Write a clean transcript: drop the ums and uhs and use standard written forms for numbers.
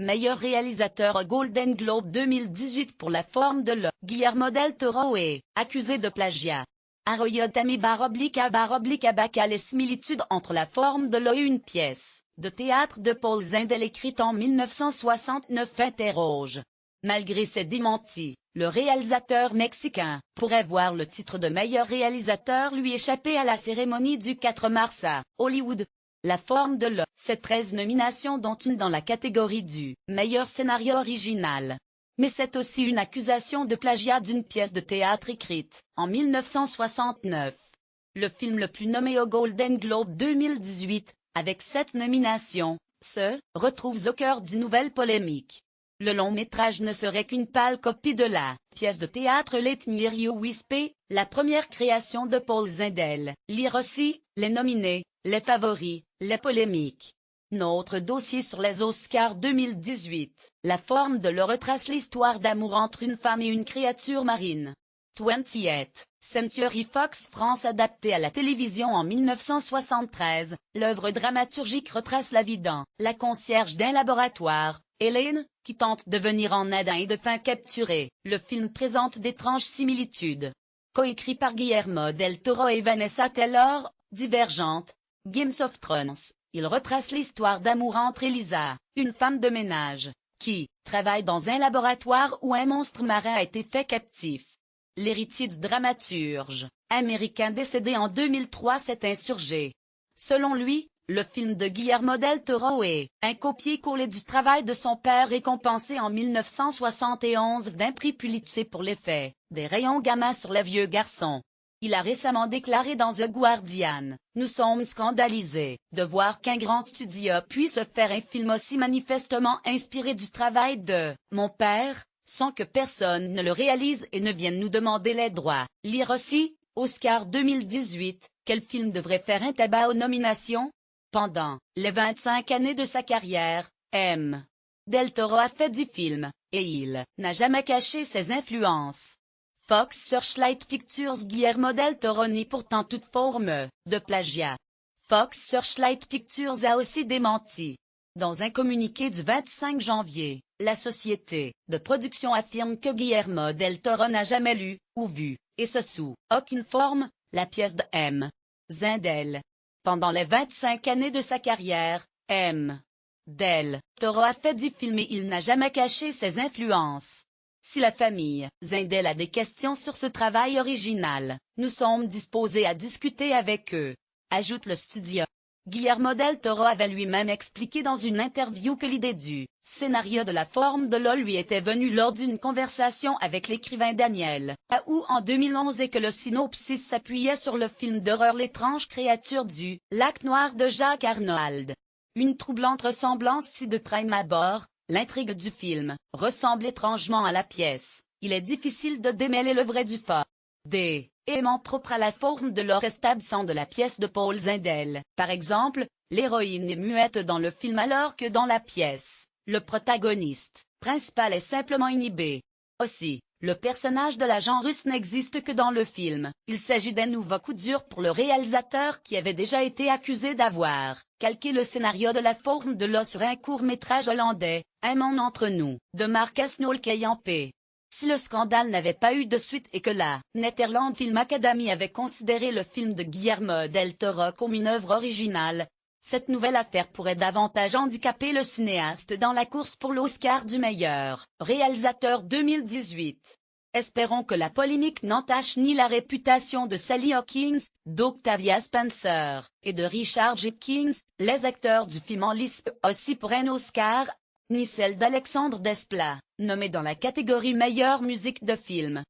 meilleur réalisateur au Golden Globe 2018 pour La forme de l'eau. Guillermo del Toro est accusé de plagiat. Arroyotami /abaca. Les similitudes entre La forme de l'eau et une pièce de théâtre de Paul Zindel écrite en 1969 interrogent. Malgré ses démentis, le réalisateur mexicain pourrait voir le titre de meilleur réalisateur lui échapper à la cérémonie du 4 mars à Hollywood. La forme de l'eau, c'est 13 nominations dont une dans la catégorie du meilleur scénario original. Mais c'est aussi une accusation de plagiat d'une pièce de théâtre écrite en 1969. Le film le plus nommé au Golden Globe 2018, avec 7 nominations, se retrouve au cœur d'une nouvelle polémique. Le long-métrage ne serait qu'une pâle copie de la pièce de théâtre Let Me Hear You Whisper, la première création de Paul Zindel. Lire aussi, les nominés, les favoris, les polémiques. Notre dossier sur les Oscars 2018. La forme de l'eau retrace l'histoire d'amour entre une femme et une créature marine. 28th Century Fox France adaptée à la télévision en 1973, l'œuvre dramaturgique retrace la vie la concierge d'un laboratoire, Hélène, qui tente de venir en aide à un défunt capturé. Le film présente d'étranges similitudes. Coécrit par Guillermo del Toro et Vanessa Taylor, Divergente, Game of Thrones, il retrace l'histoire d'amour entre Elisa, une femme de ménage, qui travaille dans un laboratoire où un monstre marin a été fait captif. L'héritier du dramaturge américain décédé en 2003 s'est insurgé. Selon lui, le film de Guillermo del Toro est un copier-coller du travail de son père récompensé en 1971 d'un prix Pulitzer pour l'effet des rayons gamma sur les vieux garçons. Il a récemment déclaré dans The Guardian, « Nous sommes scandalisés de voir qu'un grand studio puisse faire un film aussi manifestement inspiré du travail de mon père, sans que personne ne le réalise et ne vienne nous demander les droits. » Lire aussi, Oscar 2018, quel film devrait faire un tabac aux nominations? Pendant les 25 années de sa carrière, Del Toro a fait 10 films, et il n'a jamais caché ses influences. Fox Searchlight Pictures Guillermo del Toro nie pourtant toute forme de plagiat. Fox Searchlight Pictures a aussi démenti. Dans un communiqué du 25 janvier, la société de production affirme que Guillermo del Toro n'a jamais lu ou vu, et ce sous aucune forme, la pièce de Zindel. Pendant les 25 années de sa carrière, Del Toro a fait 10 films et il n'a jamais caché ses influences. Si la famille Zindel a des questions sur ce travail original, nous sommes disposés à discuter avec eux, ajoute le studio. Guillermo del Toro avait lui-même expliqué dans une interview que l'idée du scénario de La forme de l'eau lui était venue lors d'une conversation avec l'écrivain Daniel Août en 2011 et que le synopsis s'appuyait sur le film d'horreur L'étrange créature du lac noir de Jacques Arnold. Une troublante ressemblance si de prime abord. L'intrigue du film ressemble étrangement à la pièce. Il est difficile de démêler le vrai du faux. Des éléments propres à La forme de l'eau restent absents de la pièce de Paul Zindel. Par exemple, l'héroïne est muette dans le film alors que dans la pièce, le protagoniste principal est simplement inhibé. Aussi, le personnage de l'agent russe n'existe que dans le film. Il s'agit d'un nouveau coup dur pour le réalisateur qui avait déjà été accusé d'avoir calqué le scénario de La forme de l'eau sur un court-métrage hollandais, Un monde entre nous, de Marcus Nolkeyampe. Si le scandale n'avait pas eu de suite et que la Netherlands Film Academy avait considéré le film de Guillermo del Toro comme une œuvre originale, cette nouvelle affaire pourrait davantage handicaper le cinéaste dans la course pour l'Oscar du meilleur réalisateur 2018. Espérons que la polémique n'entache ni la réputation de Sally Hawkins, d'Octavia Spencer, et de Richard Jenkins, les acteurs du film en lice aussi pour un Oscar, ni celle d'Alexandre Desplat, nommé dans la catégorie meilleure musique de film.